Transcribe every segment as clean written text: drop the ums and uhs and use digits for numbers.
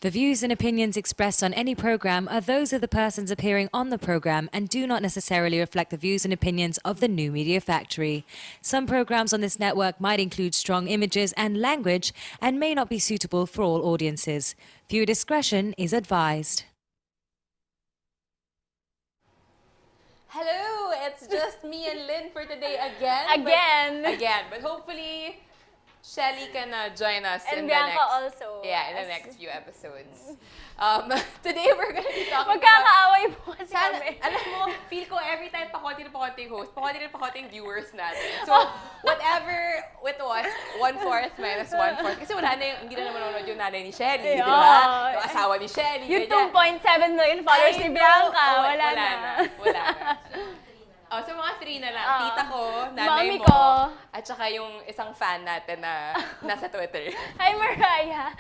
The views and opinions expressed on any program are those of the persons appearing on the program and do not necessarily reflect the views and opinions of the New Media Factory. Some programs on this network might include strong images and language and may not be suitable for all audiences. Viewer discretion is advised. Hello, it's just me and Lynn for today again. But hopefully Shelly can join us and in Bianca the next, also. yeah, in the next few episodes. Today we're going to be talking Magkakaaway po kasi Sana, kami. alam mo, feel ko every time pakonti yung host, pakonti yung viewers natin. So, whatever it was, 1/4 minus 1/4. Kasi wala na yung, hindi na naman nanonood yung nanay ni Shelly, di ba? Yung asawa ni Shelly. Yung ganyan. 2.7 million followers ni Bianca, wala na. Wala na. Oh, so mga 3 na lang. Tita ko, nanay Mami mo, ko. at saka yung isang fan natin na nasa Twitter. Hi, Mariah.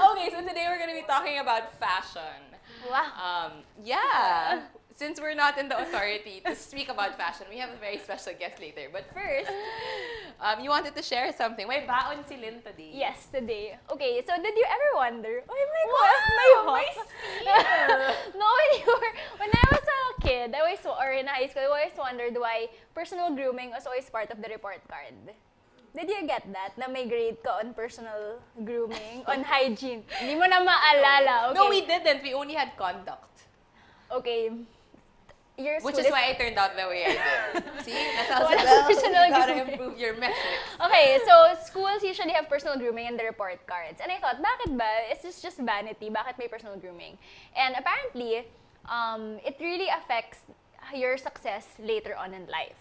Okay, so today we're gonna be talking about fashion. Wow. Yeah. Since we're not in the authority to speak about fashion, we have a very special guest later. But first, you wanted to share something. May baon si Lynn today. Yes, today. Okay, so did you ever wonder? Oh my Wow, God, my No, when I was a kid, or in high school, I always wondered why personal grooming was always part of the report card. Did you get that? Na may grade ka on personal grooming, on hygiene. Hindi mo na maalala. Okay. No, we didn't. We only had conduct. Okay. Your Which school is why I turned out the way I did. See? That's how Walang personal you gotta grooming. improve your metrics. Okay, so schools usually have personal grooming in the report cards. And I thought, bakit ba? Is this just vanity? Bakit may personal grooming? And apparently, it really affects your success later on in life.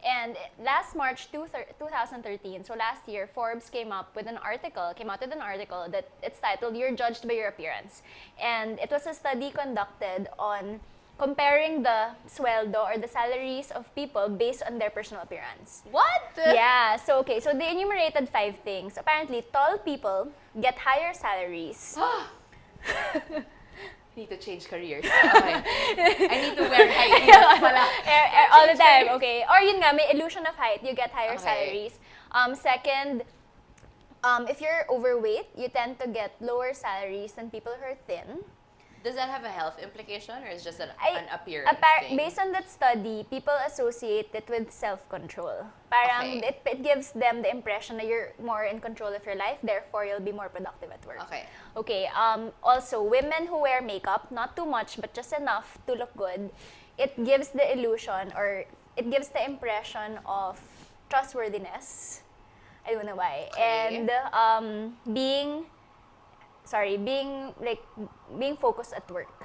And last March 2013, so last year, Forbes came out with an article that it's titled, "You're Judged by Your Appearance." And it was a study conducted on comparing the sueldo or the salaries of people based on their personal appearance. What? Yeah, so they enumerated 5 things. Apparently, tall people get higher salaries. I need to change careers. Okay. I need to wear high heels pala. All the time, okay. Or yun nga, may illusion of height, you get higher salaries. Second, if you're overweight, you tend to get lower salaries than people who are thin. Does that have a health implication or is it just an appearance thing? Based on that study, people associate it with self-control. Parang Okay. it gives them the impression that you're more in control of your life, therefore you'll be more productive at work. Okay. Okay, also, women who wear makeup, not too much, but just enough to look good, it gives the illusion or it gives the impression of trustworthiness. I don't know why. Okay. And being focused at work.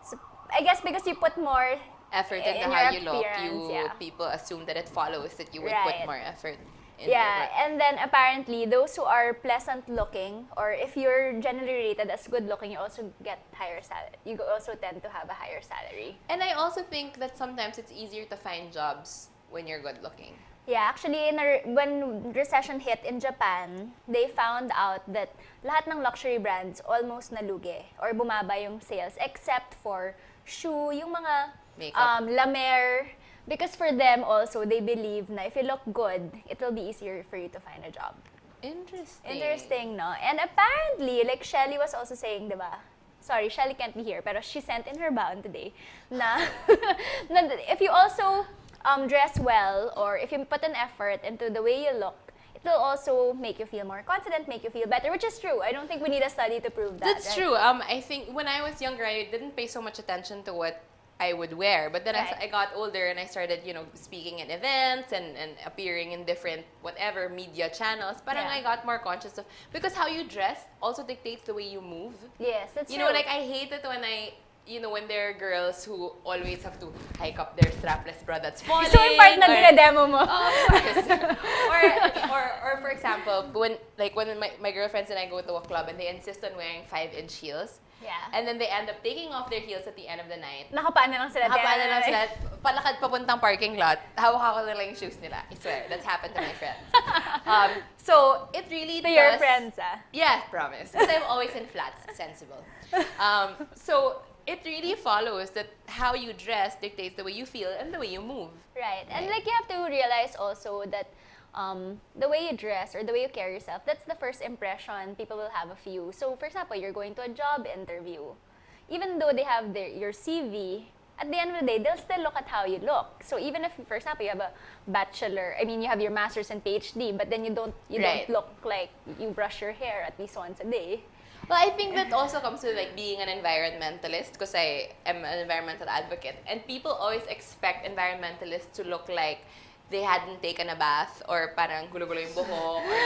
So, I guess because you put more Effort into in how your you look, appearance, people assume that it follows that you would Right. put more effort in your Yeah, work. and then apparently those who are pleasant looking, or if you're generally rated as good looking, you also get higher salary. You also tend to have a higher salary. And I also think that sometimes it's easier to find jobs when you're good looking. Yeah, actually, when recession hit in Japan, they found out that lahat ng luxury brands almost nalugi or bumaba yung sales except for shoe, yung mga Makeup. La Mer, because for them also, they believe na if you look good, it will be easier for you to find a job. Interesting, no? And apparently, like Shelly was also saying, di ba? Sorry, Shelly can't be here, pero she sent in her baon today na, na if you also dress well, or if you put an effort into the way you look, it will also make you feel more confident, make you feel better, which is true. I don't think we need a study to prove that. That's right? true. I think when I was younger, I didn't pay so much attention to what I would wear. But then as Right. I got older and I started, speaking in events and appearing in different, whatever, media channels, parang Yeah. I got more conscious of, because how you dress also dictates the way you move. Yes, that's You true. know, like I hate it when there are girls who always have to hike up their strapless bra that's falling. So yung part na or- dinademo mo. Oh, of course. or for example, when my girlfriends and I go to a club and they insist on wearing 5-inch heels, Yeah. and then they end up taking off their heels at the end of the night. Nakapaan na lang sila. Nakapaan na lang sila, palakad papuntang parking lot, hawak ko na lang yung shoes nila. I swear, that's happened to my friends. So, it really To does... your friends, ah. Yeah, promise. Because I'm always in flats, sensible. So, it really follows that how you dress dictates the way you feel and the way you move. Right. And like you have to realize also that the way you dress or the way you carry yourself, that's the first impression people will have of you. So, for example, you're going to a job interview. Even though they have your CV, at the end of the day, they'll still look at how you look. So even if, for example, you have a you have your master's and PhD, but then you don't look like you brush your hair at least once a day. Well, I think that also comes with like being an environmentalist because I am an environmental advocate, and people always expect environmentalists to look like they hadn't taken a bath or parang gulo-gulo yung buhok or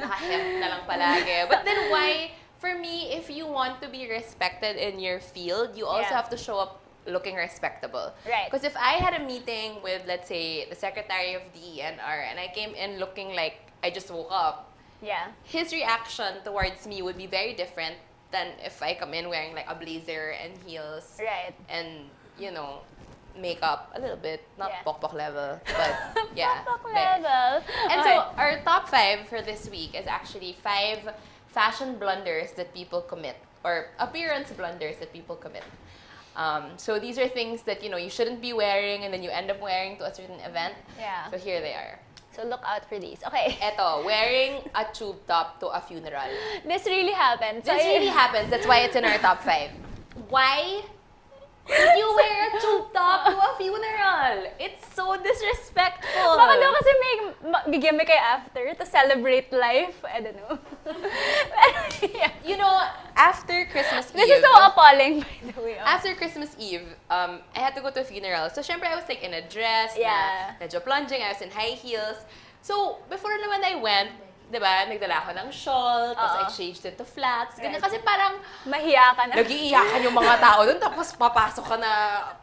naka-hemp na lang palagi. But then why, for me, if you want to be respected in your field, you also have to show up looking respectable. Right. Because if I had a meeting with, let's say, the Secretary of DENR and I came in looking like I just woke up, his reaction towards me would be very different than if I come in wearing like a blazer and heels. Right. And, you know, makeup a little bit, not pokpok level, but yeah. Pokpok level. And so our top 5 for this week is actually 5 fashion blunders that people commit, or appearance blunders that people commit. So these are things that, you know, you shouldn't be wearing and then you end up wearing to a certain event. Yeah. So here they are. So look out for these. Okay. Eto, wearing a tube top to a funeral. This really happens. This really happens. That's why it's in our top 5. Why would you wear a tube top to a funeral? It's so disrespectful. Baka daw kasi bigyan mo kayo after to celebrate life. I don't know. You know, after Christmas Eve. This is so appalling, by the way. After Christmas Eve, I had to go to a funeral. So, syempre, I was like in a dress, na medyo plunging, I was in high heels. So, before naman I went, diba, nagdala ako ng shawl, tapos I changed it to flats. Ganyan, kasi parang mahiya ka na. Nag-iiyakan yung mga tao doon, tapos papasok ka na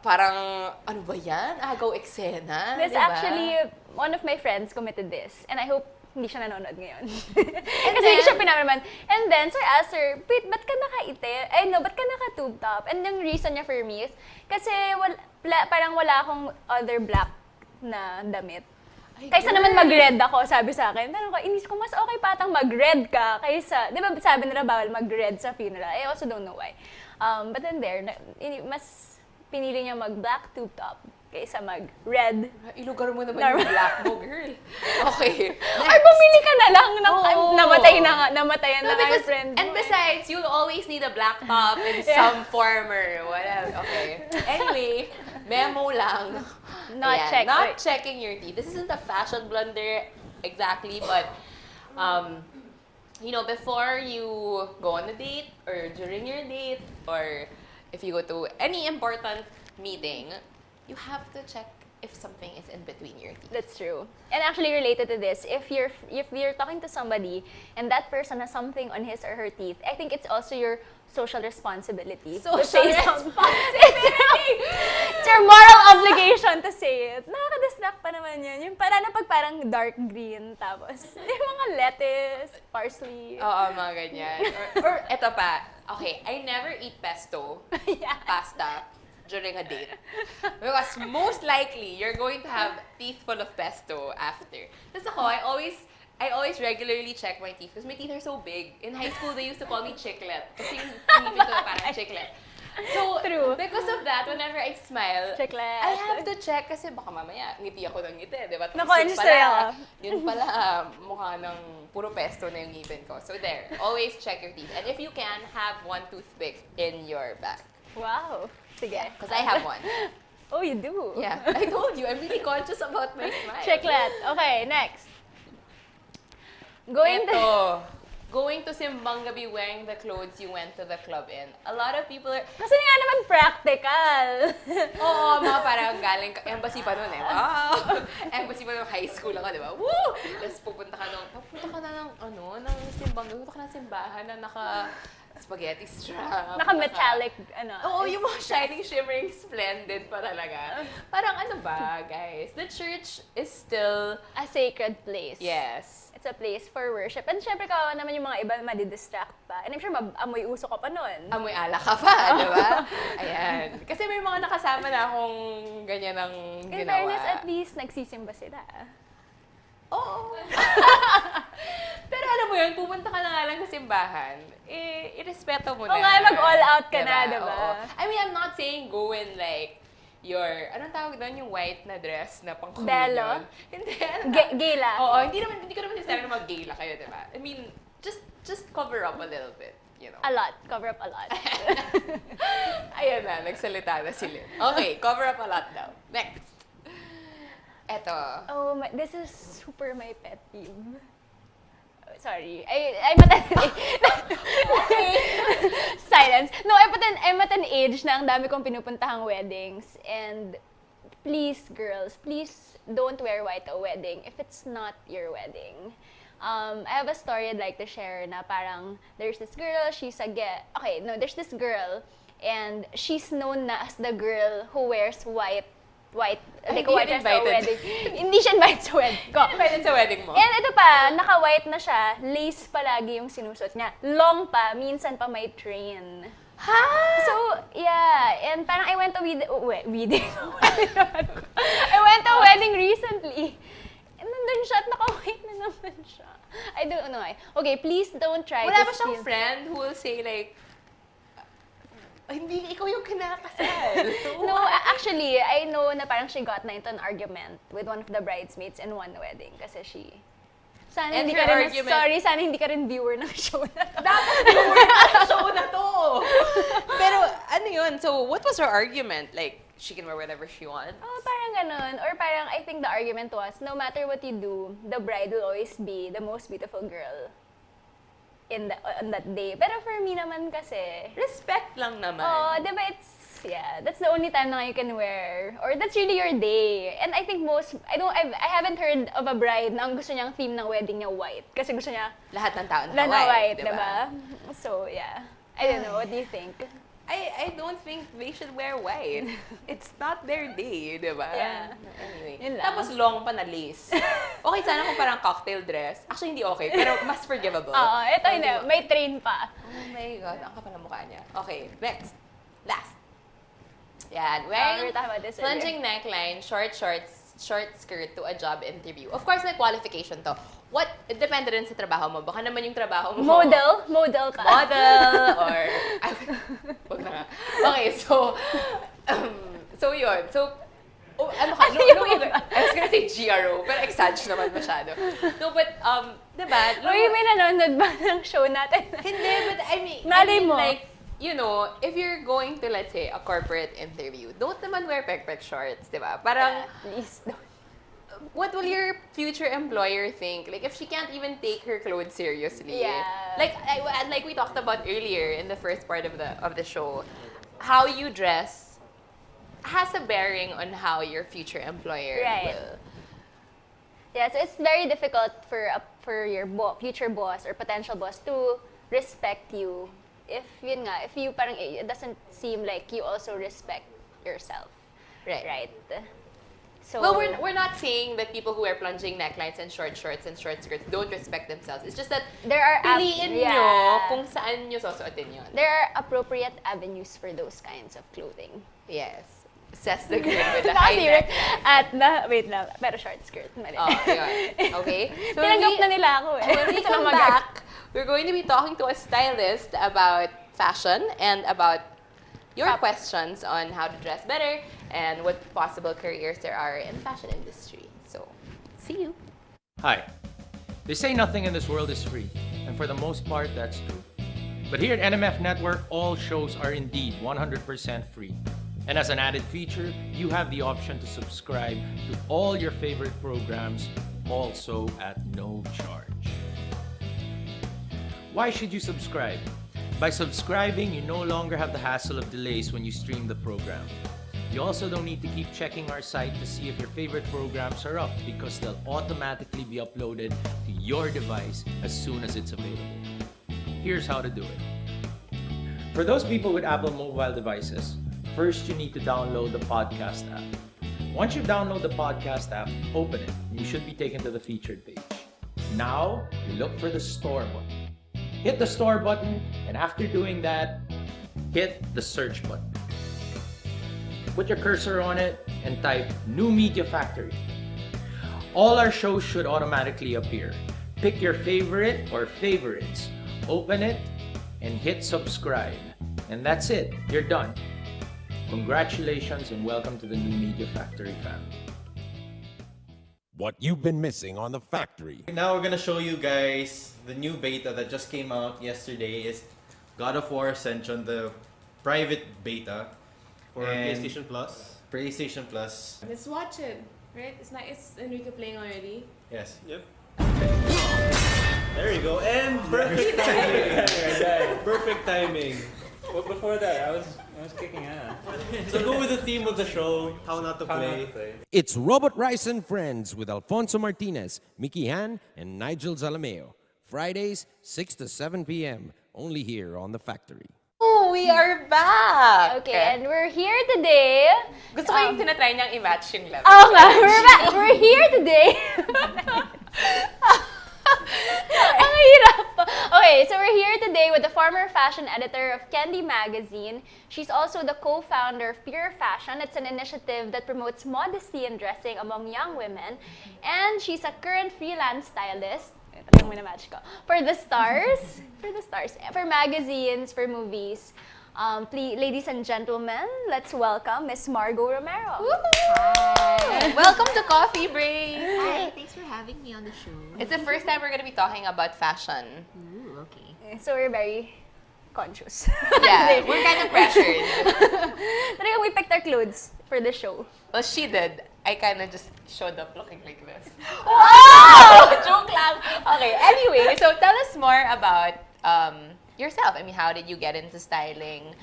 parang, ano ba yan? Agaw eksena, This diba? actually, one of my friends committed this. And I hope hindi siya nanonood ngayon. Kasi hindi siya pinamanaman. And then, so I asked her, wait, ba't ka ba't ka naka-tube top? And yung reason niya for me is, kasi parang wala akong other black na damit. Kaysa naman mag-red ako, sabi sa akin. Tanong ko, inis ko, mas okay patang mag-red ka kaysa, di ba sabi nila bawal mag-red sa funeral? I also don't know why. But then mas pinili niya mag-black tube top kaysa mag-red. Ilugar mo naman yung black mo, girl. Okay. Or bumili ka na lang ng namatayan na yung friend mo. And besides, you'll always need a black top in some form or whatever. Okay. Anyway, memo lang. Not checking your teeth. This isn't a fashion blunder exactly, but you know, before you go on a date or during your date or if you go to any important meeting, you have to check if something is in between your teeth. That's true. And actually related to this, if you're talking to somebody and that person has something on his or her teeth, I think it's also your social responsibility. Social responsibility! It's your moral obligation to say it. Nakaka-distract pa naman yun. Yung parang dark green, tapos yung mga lettuce, parsley. Oo, mga ganyan. Or eto pa, okay, I never eat pesto, pasta, during a date. Because most likely, you're going to have teeth full of pesto after. Tapos ako, I always regularly check my teeth because my teeth are so big. In high school, they used to call me chiclet. Kasi yung ngipin ko parang chiclet. So, because of that, whenever I smile, chiclet. I have to check kasi baka mamaya ngiti ako ng ngiti, di ba? Yun pala, mukha ng puro pesto na yung ngipin ko. So there, always check your teeth. And if you can, have one toothpick in your bag. Wow. Sige. Because I have one. Oh, you do? Yeah. I told you, I'm really conscious about my smile. Chiclet. Okay, next. Going to simbang gabi wearing the clothes you went to the club in. A lot of people are... Kasi nga naman practical. Oo, mga parang galing, embassy pa nun eh. Wow! Embassy pa nun, high school ako, di ba? Woo! Tapos pupunta ka na ng simbang gabi, pupunta ka ng simbahan na spaghetti strap. Naka-metallic, Oo, yung mga shining, shimmering, splendid pa talaga. Parang ano ba, guys? The church is still... a sacred place. Yes. It's a place for worship. And syempre, kawawa naman yung mga iba madidistract pa. And I'm sure amoy uso ka pa nun. Amoy alak ka pa, di ba? Ayan. Kasi may mga nakasama na akong ganyan ang ginawa. In fairness, at least nagsisimba sila. Oo. Pero alam mo yun, pupunta ka na nga lang sa simbahan, irespeto mo na. Oo nga, mag-all out ka na, diba? diba? I mean, I'm not saying go in like, anong tawag doon, yung white na dress na pang Belo? communion? Hindi, ano Gala. Oo, hindi ko naman sinasabi na mag-gala kayo, di ba? I mean, just cover up a little bit, you know. A lot. Cover up a lot. Ayan na, nagsalita na si Lynn. Okay, cover up a lot daw. Next. Eto. Oh, this is super my pet peeve. Sorry. I'm at an silence. No, I'm at an age na ang dami kong pinupuntahang weddings. And please, girls, please don't wear white to a wedding if it's not your wedding. I have a story I'd like to share na parang there's this girl, there's this girl and she's known na as the girl who wears white, like white dress sa wedding. Hindi siya invited sa wedding ko. Invited sa wedding mo? And ito pa, naka-white na siya, lace palagi yung sinusot niya. Long pa, minsan pa may train. Ha? So, yeah. And parang I went to wedding. I went to a wedding recently. And nandun siya at naka-white na naman siya. I don't know. Okay, please don't try Wala to ba siyang steal. friend who will say like, hindi, ikaw yung kinakasal. No, actually, I know na parang she got into an argument with one of the bridesmaids in one wedding kasi she... Sana And hindi her ka rin, argument- sorry, sana hindi ka rin viewer ng show na to. Dapat viewer na show na to! Pero ano yun? So, what was her argument? Like, she can wear whatever she wants? Oh, parang ganun. Or parang, I think the argument was, no matter what you do, the bride will always be the most beautiful girl on that day. Pero for me naman kasi, Respect lang naman. oh, diba that's the only time na you can wear. Or that's really your day. And I think I haven't heard of a bride na ang gusto niyang theme ng wedding niya white. Kasi gusto niya Lahat ng tao na white, diba? diba? So, yeah. I don't know, what do you think? I don't think they should wear white. It's not their day, di ba? Yeah. Anyway. Yun lang. Tapos long pa na lace. Okay, sana kung parang cocktail dress. Actually, hindi okay, pero mas forgivable. Oo, ito yun na, may train pa. Oh my God, ang kapal ng mukha niya. Okay, next. Last. Yan, We wearing were talking about this earlier. plunging neckline, short shorts, short skirt to a job interview. Of course, may qualification to. Depende rin sa trabaho mo. Baka naman yung trabaho mo. Model ka. Model, or... Wag na nga. Okay, so yun. So, ano ka? I was gonna say GRO, pero exage naman masyado. No, but, diba? Uy, may nanonood ba ng show natin? Hindi, but I mean Malay mo. like, you know, if you're going to, let's say, a corporate interview, don't naman wear pek-pek shorts, diba? Parang, Please don't. what will your future employer think? Like, if she can't even take her clothes seriously. Yeah. Like we talked about earlier in the first part of the show, how you dress has a bearing on how your future employer Right. will. Yeah, so it's very difficult for your future boss or potential boss to respect you if you parang it doesn't seem like you also respect yourself. Right. So Well, we're not saying that people who wear plunging necklines and short shorts and short skirts don't respect themselves. It's just that there are piliin nyo yeah. kung saan nyo susuotin yun. There are appropriate avenues for those kinds of clothing. Yes. Says the girl with the high Nakasirip neck. wait lang, pero short skirt. Mali. Oh, yun. Okay? So Tinanggap na nila ako eh. When we Sila come back, we're going to be talking to a stylist about fashion and about your questions on how to dress better and what possible careers there are in the fashion industry. So, see you. Hi. They say nothing in this world is free, and for the most part, that's true. But here at NMF Network, all shows are indeed 100% free. And as an added feature, you have the option to subscribe to all your favorite programs, also at no charge. Why should you subscribe? By subscribing, you no longer have the hassle of delays when you stream the program. You also don't need to keep checking our site to see if your favorite programs are up because they'll automatically be uploaded to your device as soon as it's available. Here's how to do it. For those people with Apple mobile devices, first you need to download the podcast app. Once you download the podcast app, open it and you should be taken to the featured page. Now, you look for the store button. Hit the store button, and after doing that, hit the search button. Put your cursor on it and type New Media Factory. All our shows should automatically appear. Pick your favorite or favorites, open it, and hit subscribe. And that's it, you're done. Congratulations and welcome to the New Media Factory family. What you've been missing on The Factory. Now we're gonna show you guys the new beta that just came out yesterday. Is God of War Ascension, the private beta For And PlayStation Plus. PlayStation Plus. Let's watch it, right? It's nice. It's Enrique playing already. Yes. Yep. There you go. And perfect timing. Perfect timing. Well, before that, I was kicking ass. So go with the theme of the show, how not to How not play. to play. It's Robot Rice and Friends with Alfonso Martinez, Mickey Han, and Nigel Zalameo. Fridays, 6 to 7 p.m. Only here on The Factory. Oh, we are back! Okay, and we're here today. Gusto ko yung tinatry niyang i-match yung level. Oh, nga, we're back. We're here today. Ang hirap. Okay, so we're here today with the former fashion editor of Candy Magazine. She's also the co-founder of Pure Fashion. It's an initiative that promotes modesty and dressing among young women. And she's a current freelance stylist. Ito lang match ko. For the stars. For magazines, for movies. Please, ladies and gentlemen, let's welcome Miss Margaux Romero. Hi! Welcome to Coffee Break! Hi, thanks for having me on the show. It's the first time we're going to be talking about fashion. Ooh, okay. So we're very conscious. Yeah, we're kind of pressured. Talagang we picked our clothes for the show. Well, she did. I kind of just showed up looking like this. Wow! Joke lang. Okay, anyway, so tell us more about yourself. I mean, how did you get into styling?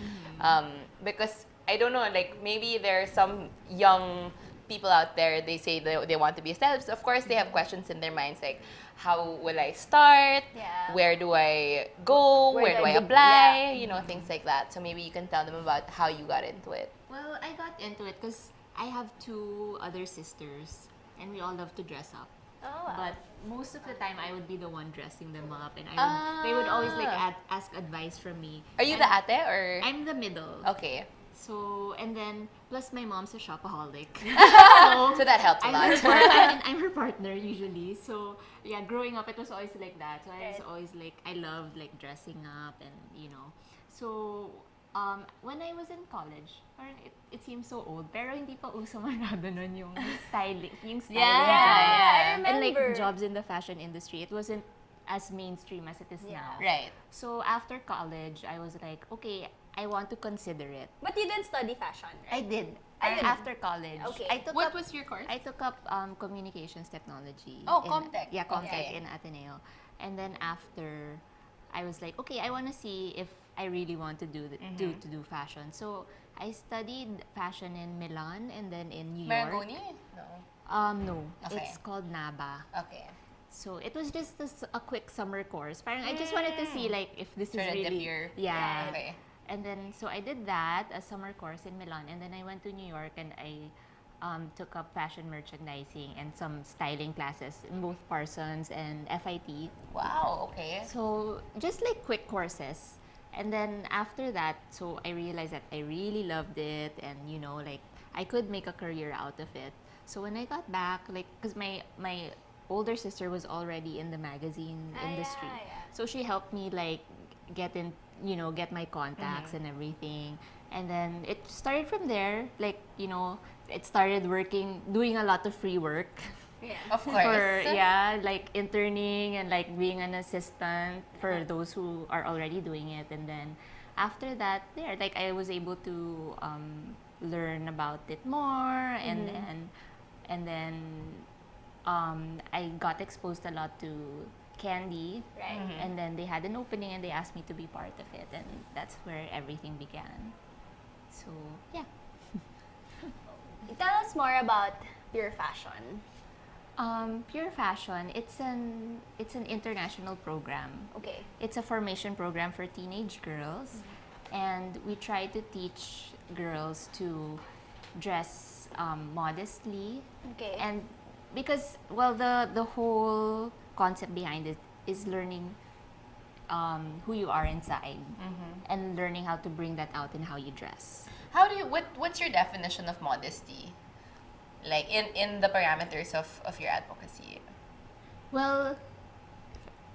Because, I don't know, like, maybe there are some young people out there, they say they want to be a stylist. Of course, they have questions in their minds, like, how will I start? Yeah. Where do I go? Where do I apply? You know, things like that. So maybe you can tell them about how you got into it. Well, I got into it because I have 2 other sisters and we all love to dress up. Oh, wow. But most of the time, I would be the one dressing them up, and they would always like ask advice from me. Are you the ate or? I'm the middle. Okay. So, and then plus my mom's a shopaholic. So that helps a I'm lot. her partner, I'm her partner usually. So yeah, growing up, it was always like that. So I was always like, I loved like dressing up, and you know. So when I was in college, parang it seems so old, pero hindi pa uso masyado nun yung styling Yeah, I And remember. like jobs in the fashion industry, it wasn't as mainstream as it is now. Right. So after college, I was like, okay, I want to consider it. But you didn't study fashion, right? I did. Ayun. After college. Okay. I took What up, was your course? I took up communications technology. Oh, in- Comtech. Yeah, Comtech Okay. in Ateneo. And then after, I was like, okay, I want to see if I really want to do do fashion. So I studied fashion in Milan and then in New York. Margaux? No. No, Okay. it's called NABA. Okay. So it was just a quick summer course. Parang I just wanted to see like if this Try is to dip really your- yeah. Okay. And then so I did that, a summer course in Milan, and then I went to New York and I took up fashion merchandising and some styling classes in both Parsons and FIT. Wow, okay. So just like quick courses. And then after that, so I realized that I really loved it, and you know, like I could make a career out of it. So when I got back, like, because my older sister was already in the magazine industry, so she helped me like get my contacts and everything. And then it started from there. Like, you know, it started doing a lot of free work. Yeah. Of course. Like interning and like being an assistant for those who are already doing it. And then after that, like I was able to learn about it more, and then I got exposed a lot to Candy, Right. and then they had an opening and they asked me to be part of it, and that's where everything began. So yeah. Tell us more about Pure Fashion. Pure Fashion, it's an international program. Okay. It's a formation program for teenage girls, and we try to teach girls to dress modestly. Okay. And because, well, the whole concept behind it is learning who you are inside, and learning how to bring that out in how you dress. How do you, what's your definition of modesty? Like in the parameters of your advocacy? Well,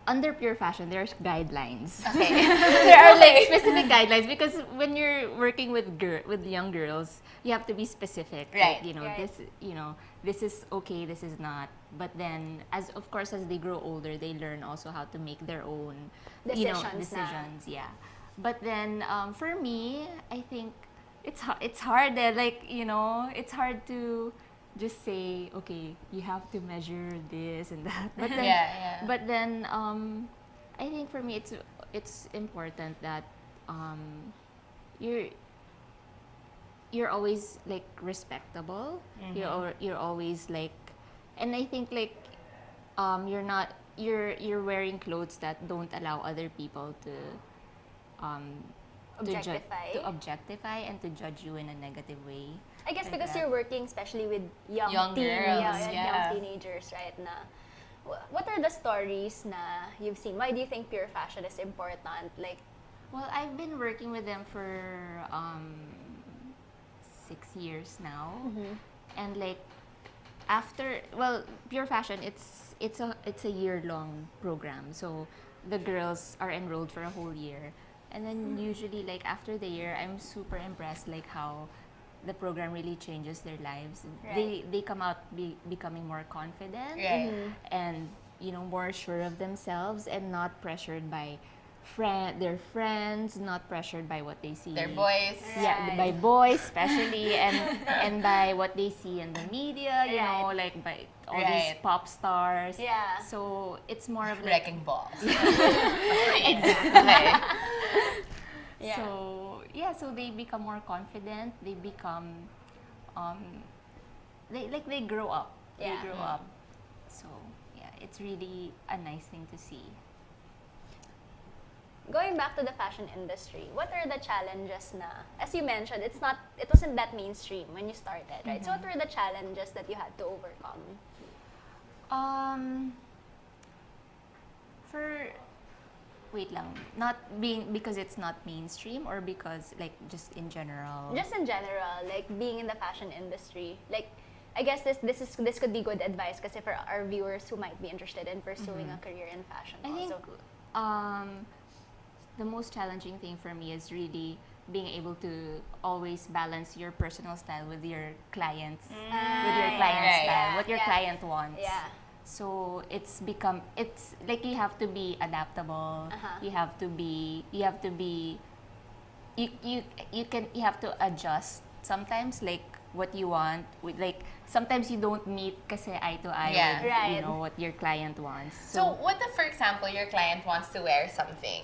under pure fashion, there's guidelines. Okay. There are like specific guidelines because when you're working with young girls, you have to be specific. Right. Like, Right. this is okay, this is not. But then, as they grow older, they learn also how to make their own Decisions Yeah. But then, for me, I think it's hard. It's hard to just say, okay, you have to measure this and that. But then, But then, I think for me, it's important that you're always like respectable. You're always like, and I think like you're wearing clothes that don't allow other people to objectify and to judge you in a negative way. I guess Like because that. you're working especially with young Young girls, yeah. young teenagers, right? What are the stories na you've seen? Why do you think pure fashion is important? Like, Well, I've been working with them for 6 years now, and like pure fashion, it's a year-long program. So the girls are enrolled for a whole year, and then usually like after the year, I'm super impressed like how the program really changes their lives. Right. They come out becoming more confident Right. and more sure of themselves and not pressured by their friends, not pressured by what they see. Their boys. Yeah, by boys especially, and by what they see in the media, like by all these Right. pop stars. Yeah. So it's more of like, Wrecking balls. Okay. Yeah. So they become more confident. They become, they grow up. Yeah. They grow up. So yeah, it's really a nice thing to see. Going back to the fashion industry, what are the challenges na, as you mentioned, it wasn't that mainstream when you started, right? So what were the challenges that you had to overcome? Wait lang, not being because it's not mainstream or because like just in general. Just in general, like being in the fashion industry, like I guess this could be good advice kasi for our viewers who might be interested in pursuing a career in fashion. I think also. the most challenging thing for me is really being able to always balance your personal style with your client's Right. style, Yeah, what your yeah. client wants. Yeah. So it's like you have to be adaptable. You have to be you have to adjust sometimes, like what you want with, like sometimes you don't meet kasi eye to eye Yeah. with Right. what your client wants. So, what if, for example, your client wants to wear something?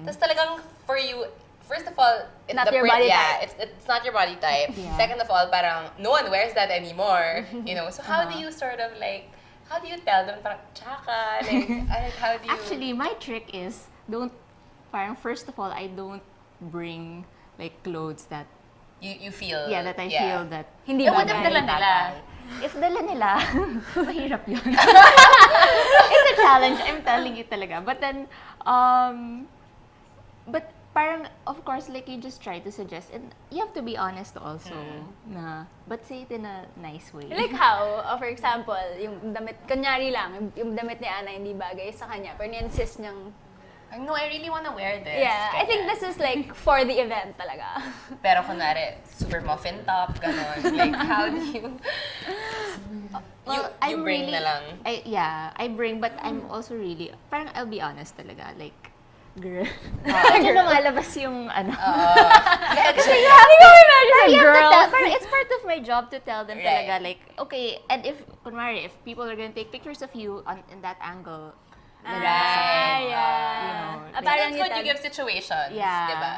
Tapos talagang for you, first of all, Not your body yeah, type. it's not your body type. Yeah. Second of all, parang no one wears that anymore. So how do you sort of like, how do you tell them parang tsaka, like how do you? Actually, my trick is first of all, I don't bring like clothes that you feel I feel that Hindi what if bagay. dala nila? If dala nila, mahirap yun. It's a challenge, I'm telling you talaga. But then, but parang, of course, like you just try to suggest, and you have to be honest also, but say it in a nice way. Like how, for example, yung damit, kunyari lang, yung damit ni Anna hindi bagay sa kanya, pero ni-insist niyang, No, I really want to wear this. yeah, I think this is like for the event talaga. Pero kunwari, super muffin top, ganon. Like, how do you... you I'm bring na lang. I bring, but I'm also really, parang I'll be honest talaga, like, girl. Medyo lumalabas yung ano. Kasi hindi ko imagine a girl. Parang it's part of my job to tell them Right. talaga, like, okay, and if people are gonna take pictures of you in that angle, Right. Yeah. You know, Parang That's what you give situations, Yeah. di ba?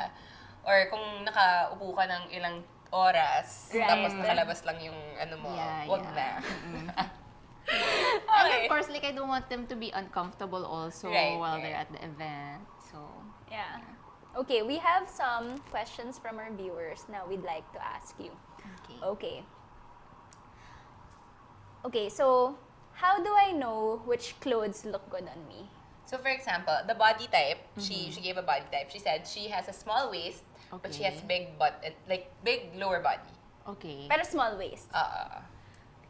Or kung nakaupo ka ng ilang oras, Right. tapos nakalabas lang yung ano mo, wag na. And of course, like, I don't want them to be uncomfortable also Right, while right. they're at the event. So, Yeah. Okay, we have some questions from our viewers now we'd like to ask you. okay. Okay, so how do I know which clothes look good on me? So for example, the body type, she gave a body type. She said she has a small waist, but she has big butt, like big lower body. Okay. Pero small waist.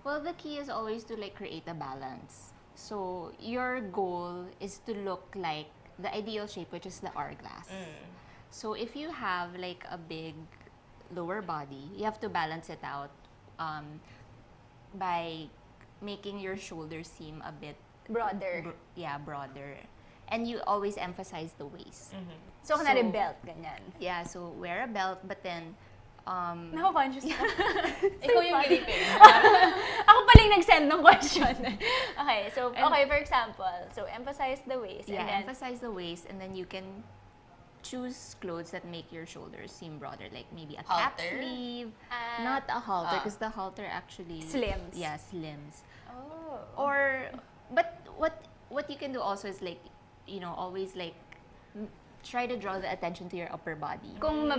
Well, the key is always to like create a balance. So your goal is to look like the ideal shape, which is the hourglass. So if you have like a big lower body, you have to balance it out by making your shoulders seem a bit Broader. broader. And you always emphasize the waist. So, kunwari belt, ganyan. Yeah, so wear a belt, but then Nako-conscious ako. Ikaw yung gilipin. Ako pala yung nag-send ng question. Okay, so, for example, so emphasize the waist. yeah, and then, emphasize the waist, and then you can choose clothes that make your shoulders seem broader, like maybe a cap Halter? sleeve, not a halter, because the halter actually Slims. Yeah, slims. Oh. Or, but what you can do also is like, you know, always like try to draw the attention to your upper body. Kung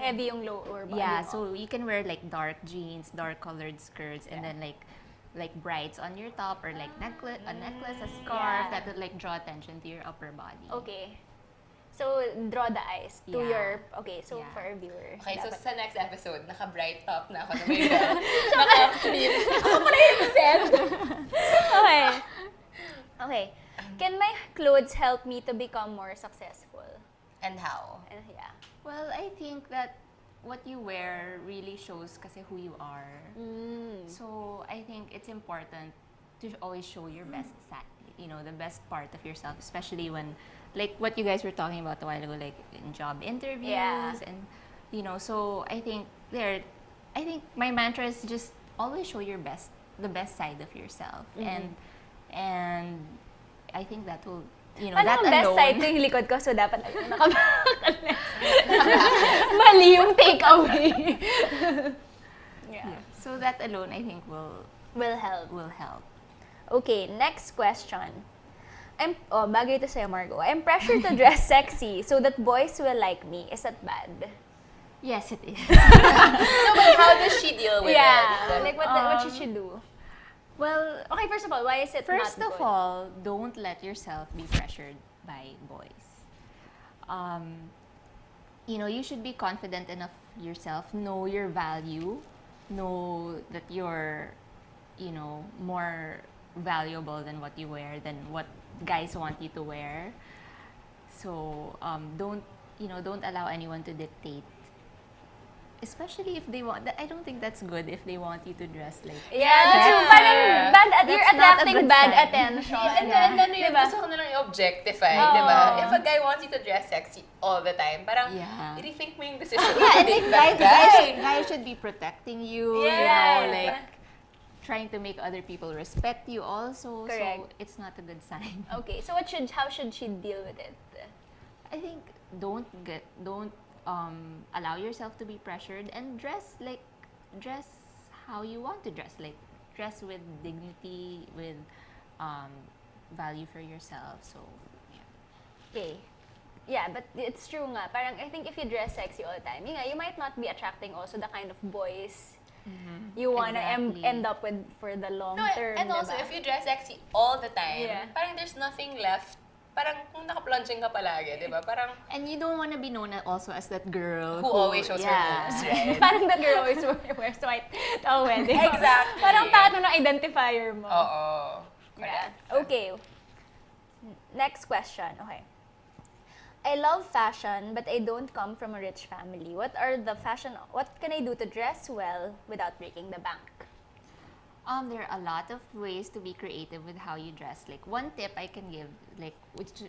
heavy yung lower body Yeah, mo. so you can wear like dark jeans, dark colored skirts, and then like brights on your top, or like a necklace, a scarf that would like draw attention to your upper body. Okay. So, draw the eyes to Yeah. your... Okay, so Yeah. for our viewer. Okay, so dapat- sa next episode, naka-bright top na ako na may belt. Naka-sleeves. Ako pala yung send. Okay. Okay. Can my clothes help me to become more successful? And how? And yeah. Well, I think that what you wear really shows kasi who you are. So I think it's important to always show your best side, you know, the best part of yourself, especially when, like what you guys were talking about a while ago, like in job interviews, Yeah. and you know. So I think my mantra is just always show your best, the best side of yourself, and I think that will, you know, Paano that ang best alone. side ko yung likod ko, so dapat ayun, nakabakalas. Mali yung takeaway. Yeah. So that alone, I think Will help. will help. Okay, next question. Bagay ito sa'yo, Margaux. I'm pressured to dress sexy so that boys will like me. Is that bad? Yes, it is. No, but how does she deal with Yeah. it? Like, what should she do? Well, Okay, first of all, why is it first not of good? all, don't let yourself be pressured by boys. You know, you should be confident enough yourself, know your value, know that you're, you know, more valuable than what you wear, than what guys want you to wear. So don't allow anyone to dictate. Especially if they want, I don't think that's good if they want you to dress like. Yeah, that's true. Parang you're That's not a attracting good bad sign. attention. And ano yun, Diba? gusto ko na lang i-objectify, Oo. di ba? If a guy wants you to dress sexy all the time, parang Yeah. rethink mo yung decision. Yeah, and Date like that guy. guys should be protecting you, you Yeah. know, like trying to make other people respect you also. Correct. So it's not a good sign. Okay, so how should she deal with it? I think don't allow yourself to be pressured, and dress how you want to dress, like dress with dignity, with value for yourself. So Okay. Yeah, but it's true nga. Parang I think if you dress sexy all the time, you might not be attracting also the kind of boys you wanna Exactly. end up with for the long No, term. and also, diba? if you dress sexy all the time, Yeah. parang there's nothing left. Parang kung naka-plunging ka palagi, di ba? Parang and you don't want to be known also as that girl who always shows her yeah. boobs, right? Parang that girl always wears white to a wedding. Exactly. Parang tato ng identifier mo. Oo. Yeah. Correct. Okay. Next question. Okay. I love fashion, but I don't come from a rich family. What can I do to dress well without breaking the bank? There are a lot of ways to be creative with how you dress. Like one tip I can give, like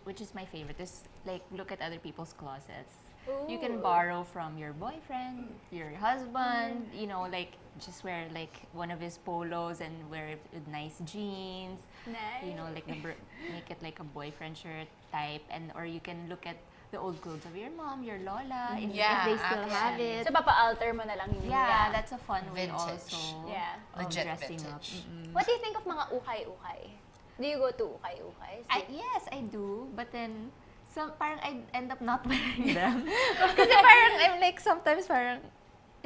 which is my favorite, is like look at other people's closets. You can Ooh. borrow from your boyfriend, your husband, you know, like just wear like one of his polos and wear it with nice jeans. Nice. You know, like make it like a boyfriend shirt type, or you can look at the old clothes of your mom, your lola, if Yeah, they still have actually. it. So, papa-alter mo na lang yun. Yeah, that's a fun way Vintage. also Yeah. of Legit dressing vintage. up. What do you think of mga ukay-ukay? Do you go to ukay-ukay? Yes, I do. But then, parang I end up not wearing them. Kasi parang, I'm like, sometimes parang,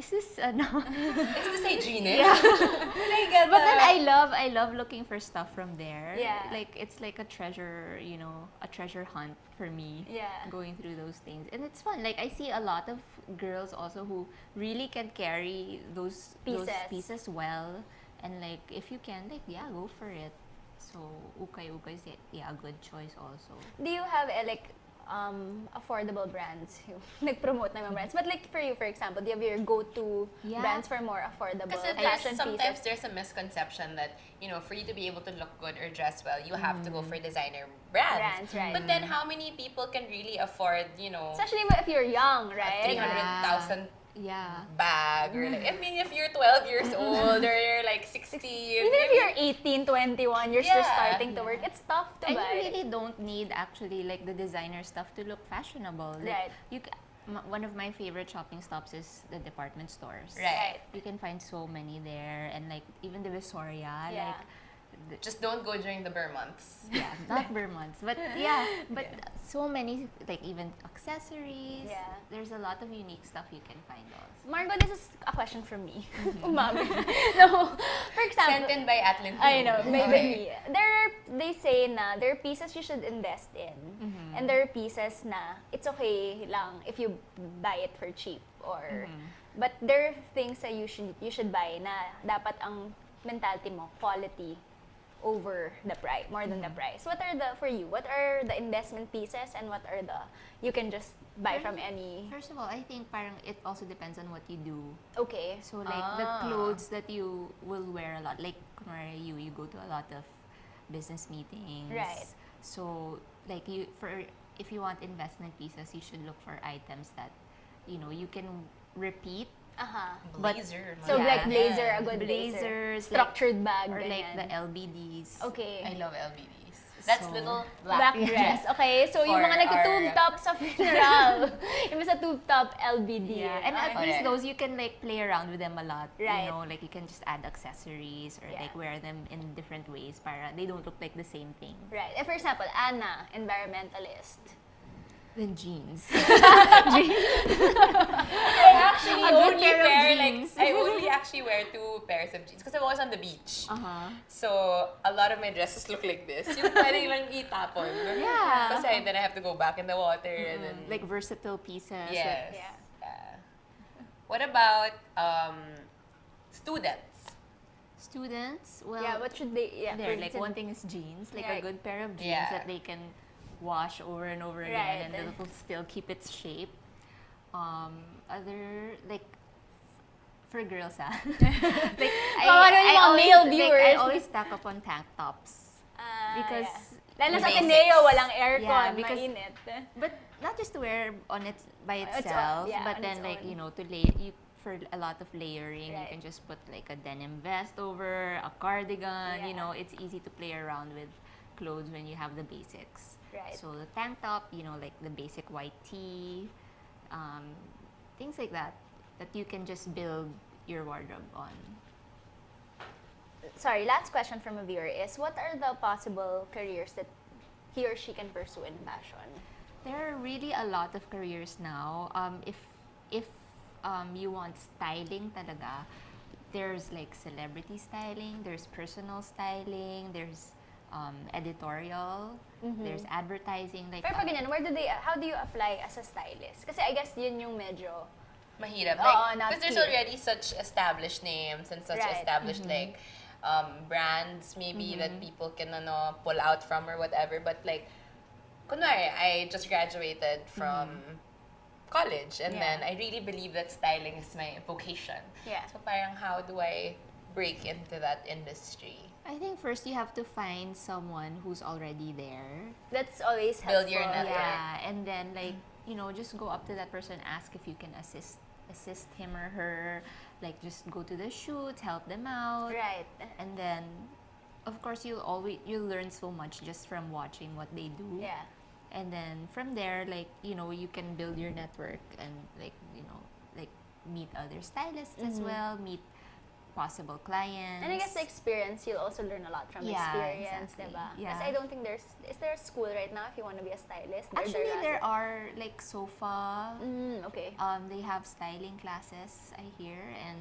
is this, Is this hygienic? Yeah. I get But then that. I love looking for stuff from there. Yeah. Like, it's like a treasure, you know, a treasure hunt for me. Yeah. Going through those things. And it's fun. Like, I see a lot of girls also who really can carry those Pieces. pieces well. And like, if you can, like, yeah, go for it. So ukay-ukay is a good choice also. Do you have affordable brands? Nag-promote na yung brands. But like for you, for example, do you have your go-to brands for more affordable Kasi fashion sometimes pieces? there's a misconception that, for you to be able to look good or dress well, you have to go for designer brands. Right. But then how many people can really afford, Especially if you're young, right? 300,000 Yeah. bag? Or if you're 12 years old or you're like 16. Even if you're 18, 21, you're still starting to work, it's tough to And buy. you really don't need actually like the designer stuff to look fashionable. Like, Right. One of my favorite shopping stops is the department stores. Right. You can find so many there, and like even the Visoria, Yeah. Just don't go during the Burr months. yeah, not Burr months, but so many, like even accessories. Yeah. There's a lot of unique stuff you can find also. Margaux, this is a question from me. Umami. No, for example, Sent in by Atlin. I know, maybe. They say na there are pieces you should invest in, and there are pieces na it's okay lang if you buy it for cheap but there are things that you should buy na dapat ang mentality mo quality over the price, more than the price. What are the investment pieces and what are the you can just buy from any? First of all, I think parang it also depends on what you do. Okay. So like the clothes that you will wear a lot, like kumare you go to a lot of business meetings. Right. So like if you want investment pieces, you should look for items that you can repeat. Blazer. So Yeah. like blazer, a good Blazers, blazer. Structured bag. or like ganyan. the LBDs. Okay. I love LBDs. That's So, little Black dress. Okay, so yung For mga nagtutube our- top sa funeral. Yung sa tube top LBD. Yeah, and at Okay. least those you can like play around with them a lot. Right. Like you can just add accessories or Yeah. like wear them in different ways para they don't look like the same thing. Right. For example, Anna, environmentalist. Then jeans. I actually A good only pair of wear jeans. I only actually wear 2 pairs of jeans because I'm always on the beach. Uh-huh. So a lot of my dresses look like this. Yung pwedeng lang itapon. Yeah. Kasi then I have to go back in the water and then Like versatile pieces. yes. Yeah. What about students? Students, well, Yeah, what should they there, for like instance- one thing is jeans, like Right. a good pair of jeans Yeah. that they can wash over and over again Right. and it will still keep its shape. Other like for girls like Ano yung mga male I viewers? always stack up on tank tops because Lalo sa Basics. Ateneo, walang aircon, Yeah, because- mainit. but not just to wear on it by It's itself, yeah, but on then its like own. to for a lot of layering, Right. you can just put like a denim vest over a cardigan. Yeah. It's easy to play around with clothes when you have the basics. Right. So the tank top, like the basic white tee, things like that you can just build your wardrobe on. Sorry, last question from a viewer is, what are the possible careers that he or she can pursue in fashion? There are really a lot of careers now. If you want styling talaga, there's like celebrity styling, there's personal styling, there's editorial, there's advertising. Like Pero pag ganyan, how do you apply as a stylist? Kasi I guess yun yung medyo, Mahirap. Oo, not Because there's here. already such established names and such Right. established like brands maybe that people can pull out from or whatever. But like, kunwari, I just graduated from college and Yeah. then I really believe that styling is my vocation. Yeah. So parang how do I break into that industry? I think first you have to find someone who's already there. that's always helpful. Build your network. Yeah, and then like just go up to that person, ask if you can assist him or her, like just go to the shoots, help them out. Right. And then of course you'll learn so much just from watching what they do. Yeah. And then from there, like you can build your network and like meet other stylists as well, meet possible clients. And I guess the experience, you'll also learn a lot from Yeah, experience, exactly. diba? Yeah. Kasi I don't think is there a school right now if you want to be a stylist? Actually, there are like SOFA. Okay. They have styling classes, I hear, and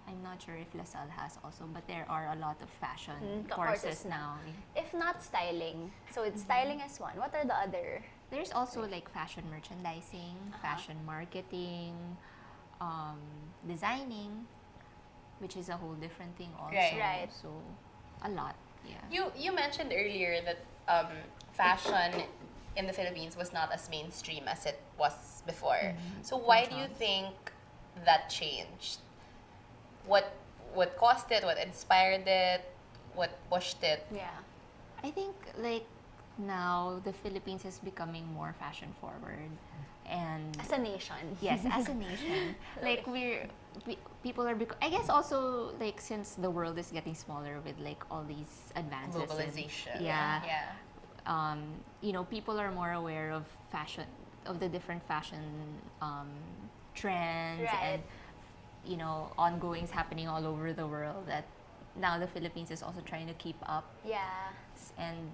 I'm not sure if LaSalle has also, but there are a lot of fashion courses now. If not styling, so it's styling as one. What are the other? There's also like fashion merchandising, fashion marketing, designing, which is a whole different thing also. Right. Right. So, a lot. Yeah. You mentioned earlier that fashion in the Philippines was not as mainstream as it was before. So why do you think that changed? What caused it? What inspired it? What pushed it? Yeah. I think like now the Philippines is becoming more fashion forward, and As a nation. yes, as a nation, like people are. I guess also like since the world is getting smaller with like all these advances, in- Globalization. yeah, Yeah. you know, people are more aware of fashion, of the different fashion trends Right. and you know ongoings happening all over the world. That now the Philippines is also trying to keep up, Yeah. and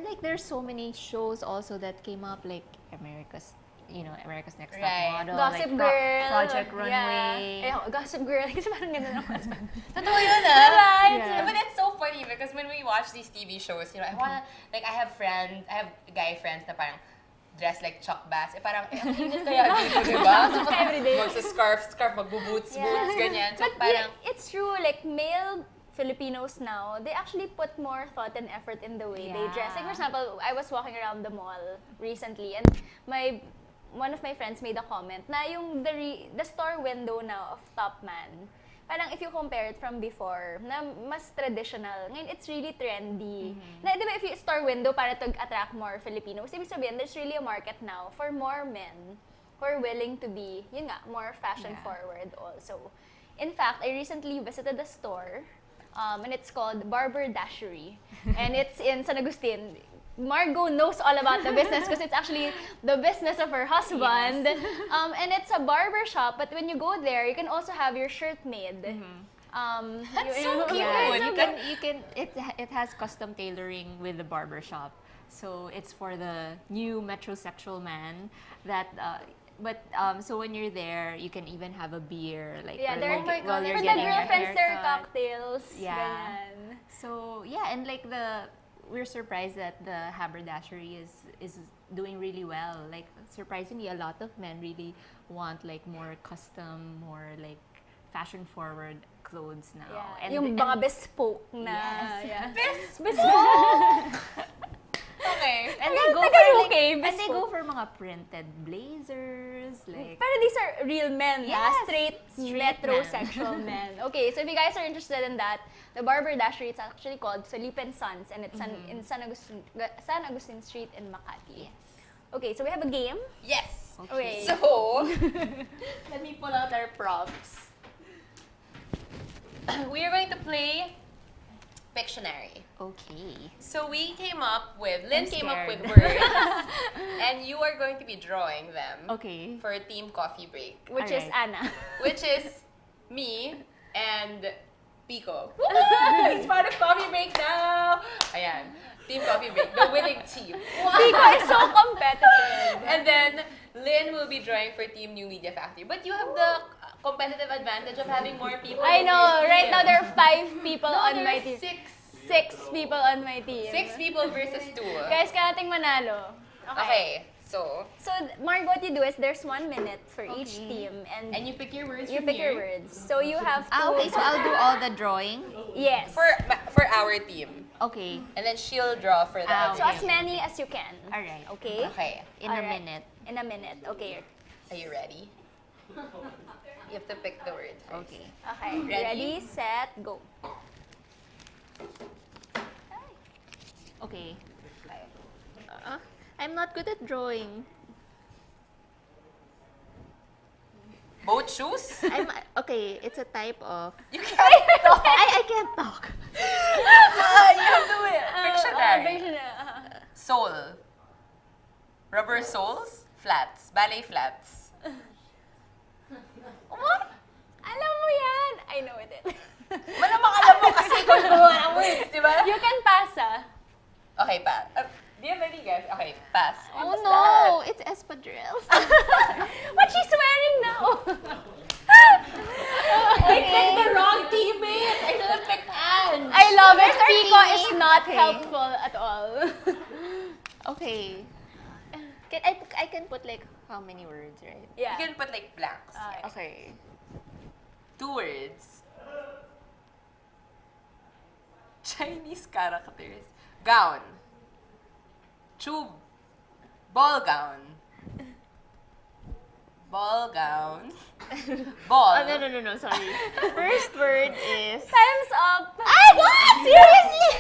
like there's so many shows also that came up like America's Next Top Right. Model, Gossip like Girl. Project Yeah. Runway. Eh, Gossip Girl. Kasi parang ganda ng Totoo yun, ah. Right. Yeah. But it's so funny because when we watch these TV shows, I wanna, like, I have guy friends na parang dress like Chuck Bass. Eh, parang, ang hinis kaya dito, diba? So, Everyday. Magsa-scarf, magbo-boots, ganyan. So, But parang, it's true, like male Filipinos now, they actually put more thought and effort in the way they dress. Like for example, I was walking around the mall recently and one of my friends made a comment na yung the store window now of Top Man, parang if you compare it from before, na mas traditional, ngayon it's really trendy. Na, di ba, if you store window para to attract more Filipinos, ibig sabihin, there's really a market now for more men who are willing to be, yun nga, more fashion forward also. In fact, I recently visited a store, and it's called Barber Dashery, and it's in San Agustin. Margaux knows all about the business because it's actually the business of her husband. And it's a barber shop, but when you go there, you can also have your shirt made. That's so cute. Yeah, it has custom tailoring with the barber shop. So it's for the new metrosexual man that so when you're there, you can even have a beer like Yeah, while they're, you're, while you're for the getting your girlfriends, their haircut. cocktails. Yeah. Ganyan. So yeah, and like we're surprised that the haberdashery is doing really well. Like surprisingly, a lot of men really want like more custom, more like fashion forward clothes now. Yeah. And Yung mga bespoke na. Yes. Yeah. bespoke! Okay. And they go Tagal for okay, and they bespoke. go for mga printed blazers, like Pero these are real men, Yes, straight straight metrosexual men. Okay, so if you guys are interested in that, the Barber Dashery, it's actually called Felipe and Sons, and it's in San Agustin Street in Makati. Okay, so we have a game. Yes. Okay. So, let me pull out our props. We are going to play Pictionary. okay. So we came up with, Lynn I'm came up with scared. words, and you are going to be drawing them Okay. for a team coffee break, Which is Alright. Anna. which is me and Pico. It's part of coffee break now! Ayan, team coffee break, the winning team. Pico is so competitive. And then, Lynn will be drawing for Team New Media Factory. But you have the competitive advantage of having more people. I on know, your right team. now there are 5 people No, on there my are team. six. 6 people on my team. 6 people versus 2. Guys, kaya nating manalo. Okay, so, So, Mark, what you do is there's 1 minute for each Okay. team, and and you pick your words you from pick here. your words. So you have to. Okay, so I'll do all the drawing. Yes. For our team. Okay. And then she'll draw for the other So as team. many as you can. Alright. Okay. Okay, In a Alright. minute. In a minute. Okay. are you ready? You have to pick the word first. Okay. Okay. Ready? Ready, set, go. Okay. I'm not good at drawing. Boat shoes? I'm okay. It's a type of. You can't talk. I can't talk. You have to win. Pictionary. Pictionary. Sole. Rubber soles. Flats. Ballet flats. What? Alam mo yan. I know it. Malamang alam mo kasi kung gumawa ng words, di ba? You can pass, ah. Okay, pass. Do you have any guess? Okay, pass. Oh What's no! It's espadrilles. What she's wearing now? I picked the wrong teammate. I should have picked Anne. I love it. Our Pico is teammate. not Okay. helpful at all. Okay. I can put like how many words, right? You Yeah. can put like blanks. Okay. 2 words. Chinese characters. Gown. Tube. Ball gown. Ball gown. Ball. Oh, no, sorry. First word is... Time's up! Ay, what? Seriously?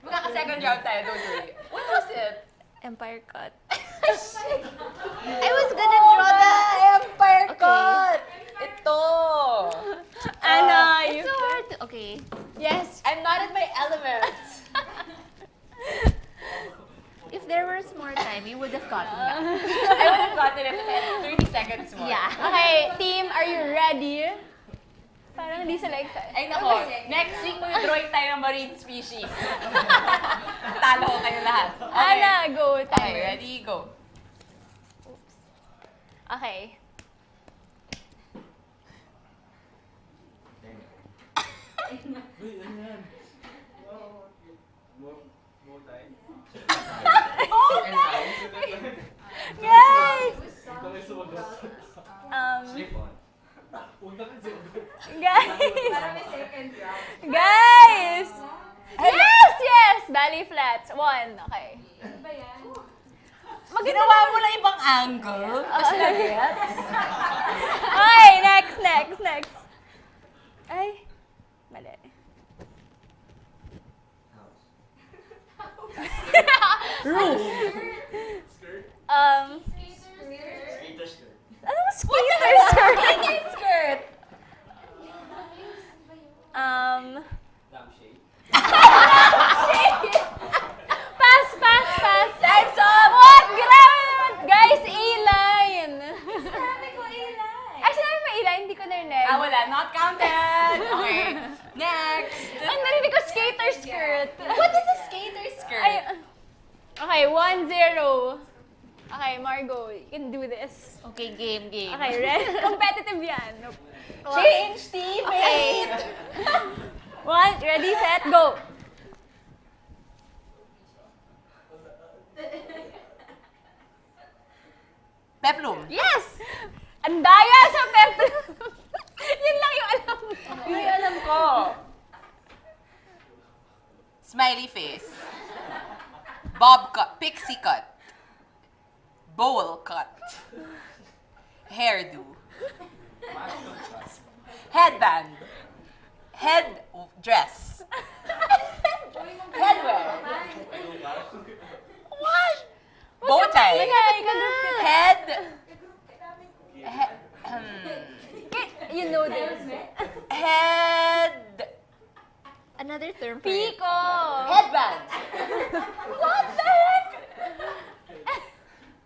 Magkaka-second round tayo, don't worry. What was it? Empire cut. I was gonna draw the Empire Okay. cut! Ito! Anna, you... It's so hard to... Okay. Yes. I'm not in my element. If there was more time, you would have gotten that. I would have gotten it in 30 seconds more. Yeah. Okay, team, are you ready? Parang hindi sila excited. Ay nako, next week mag-drawing tayo ng marine species. Talo ko kayo lahat. Okay. Anna, go. Okay, Timer. ready, go. Okay. Guys! Guys! Yes! Belly flats. 1. Okay. Ginawa mo na ibang angle. Tapos na-gets. Okay, next. Ay, mali. Roof. Anong skater skirt? Skater skirt. Pass. Time's up! What? Grabe naman! Guys, A-line! Sabi ko A-line. Ay, sinabi mo A-line? Hindi ko narinig. Wala. Not counted. Okay. Next. Ang narinig ko skater skirt. What is a skater skirt? Ay, okay, 1-0. Okay, Margaux, you can do this. Okay, game. Okay, ready? Competitive yan. Change teammate. Ready, set, go. Peplum. Yes! Ang daya sa peplum. Yun lang yung alam mo. Yun yung alam ko. Smiley face. Bob cut. Pixie cut. Bowl cut. Hairdo. Headband. Head dress. Headwear. What? Bow tie. Head. You know this. Head. Another term for it. Pico. Headband. What the heck?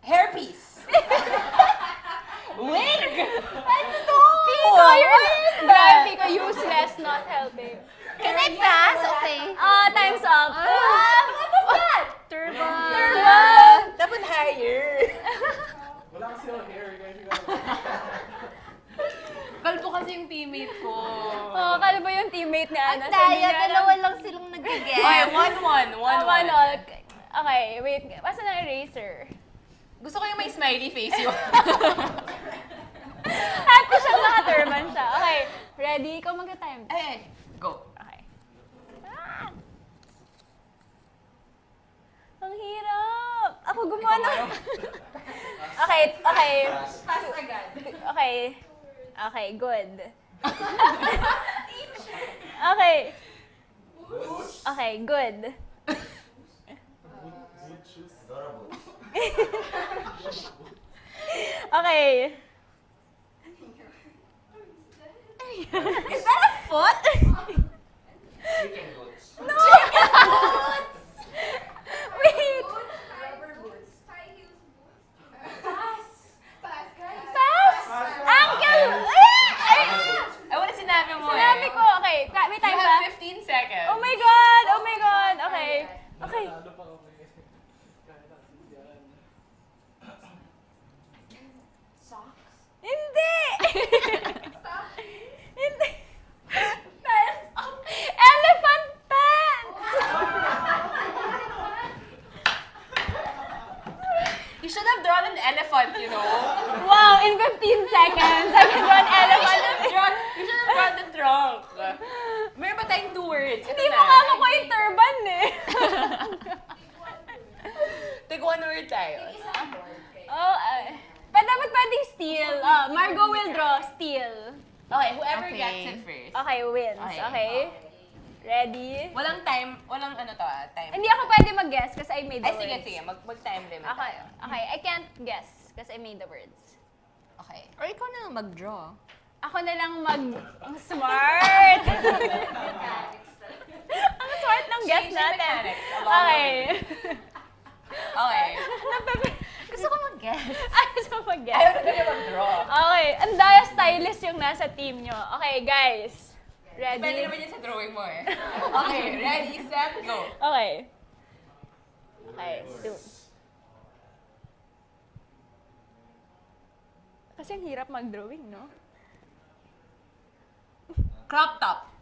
Hairpiece. Wig. Ano to? Pico, you're grabe, Pico, useless, not helping. Can I pass? Okay. Time's up. What is that? Turbo. Dapat higher. Wala kasi ako hair, guys. Kalbo kasi yung teammate ko. Oh, kala ba yung teammate ni Anna? Ang daya, dalawa lang silang nag-guess. Okay, 1-1. 1-1. Okay, wait. Basta ng eraser. Gusto ko yung may smiley face yun. Happy siyang nakaturban siya. Okay, ready? Ikaw mag-time. Eh, go. Okay. Ang hirap. Ako gumawa ng... Okay. Pass agad. Okay, good. Okay, good. Okay. Is that a foot? Chicken boots. No! Chicken boots! Wait. Rubber boots. High heels boots. Pass, guys. Pass? Ankle! Ay, wala sinabi mo Sinabi ko, okay. May You time have ba? 15 seconds. Oh my God! Okay. Ano pa kami? Hindi! Hindi! Time deal. Okay, whoever Okay. gets it first. Okay, wins. Okay. Okay? Ready? Walang time, walang time. Hindi ako pwede mag-guess kasi I made the Ay, sige, words. sige. Mag-time limit Okay, tayo. okay. I can't guess kasi I made the words. Okay. Or ikaw na lang mag-draw. Ako na lang Ang smart! Ang smart ng guess Change the natin. mechanics along the Okay. Okay. Gusto ko mag-guess. Ay, gusto mo mag-guess? Ayaw na kami mag-draw. Okay, ang daya stylist yung nasa team nyo. Okay, guys. Depende Ready? naman yun sa drawing mo eh. Okay, ready, set, go. Okay. Okay, do. Kasi ang hirap mag-drawing, no? Crop top.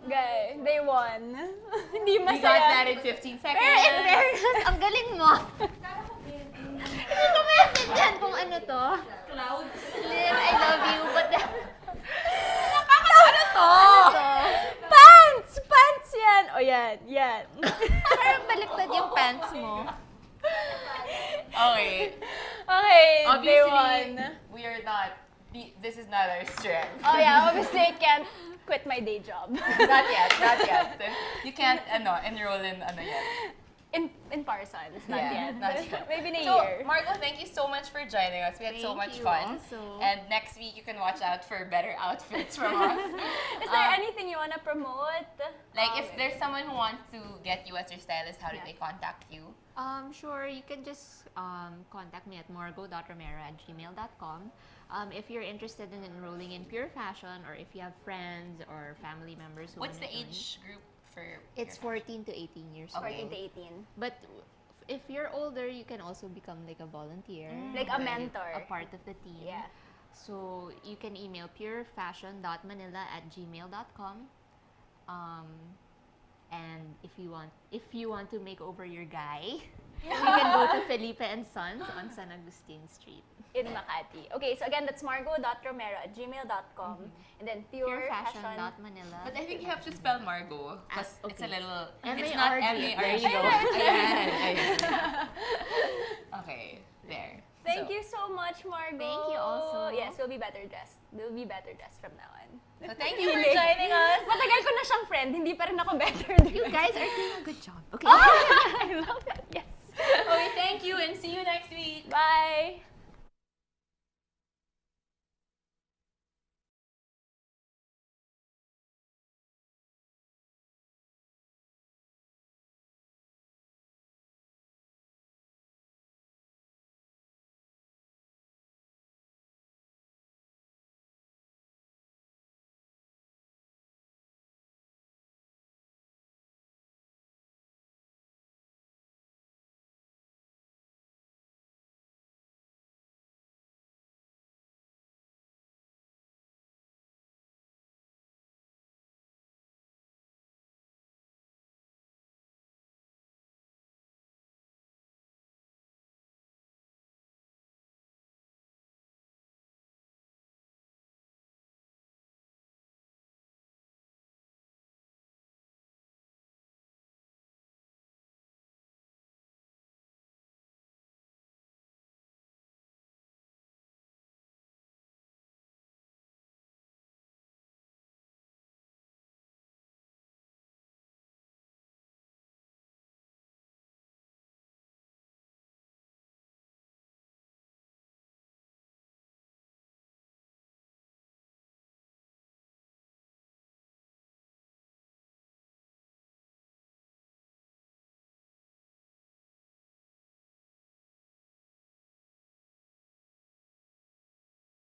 Guys, they won. Hindi We got masaya. that in 15 seconds. Pero in fairness, ang galing mo. Hindi ko maintindihan kung ano to. Clouds. Lynn, I love you, but... Ano to? Pants! Pants yan! O yan, yan. Parang baliktad yung pants mo. Okay. Okay, they Obviously, won. we are not, this is not our strength. Oh yeah, obviously I can't quit my day job. Not yet, not yet. You can't, enroll in, yet. In Parsons, not Yeah, yet. not yet. Maybe in a So, year. Margaux, thank you so much for joining us. We had so much Thank you fun. also. And next week, you can watch out for better outfits from us. Is there anything you want to promote? Like, if there's someone who wants to get you as your stylist, how do they contact you? Sure, you can just contact me at margaux.romero@gmail.com. If you're interested in enrolling in pure fashion, or if you have friends or family members who What's the wanna join, age group for? It's 14 to 18 years old. 14 to 18. But if you're older, you can also become like a volunteer. Like a mentor. A part of the team. Yeah. So you can email purefashion.manila@gmail.com. And if you want to make over your guy, you can go to Felipe and Sons on San Agustin Street. In Makati. Okay, so again, that's margaux.romero@gmail.com. And then pure fashion. Purefashion.manila. But I think you have to spell Margaux because it's a Okay. little. M-A-R-G. It's not There M-A-R-G. you go. Ayan. Okay, there. Thank you so much, Margaux. Thank you also. Yes, we'll be better dressed. We'll be better dressed from now on. So thank you for joining us. Matagal ko na siyang friend, hindi pa rin ako better You dressed. guys are doing a good job. Okay. I love it. Yes. Okay, thank you and see you next week. Bye.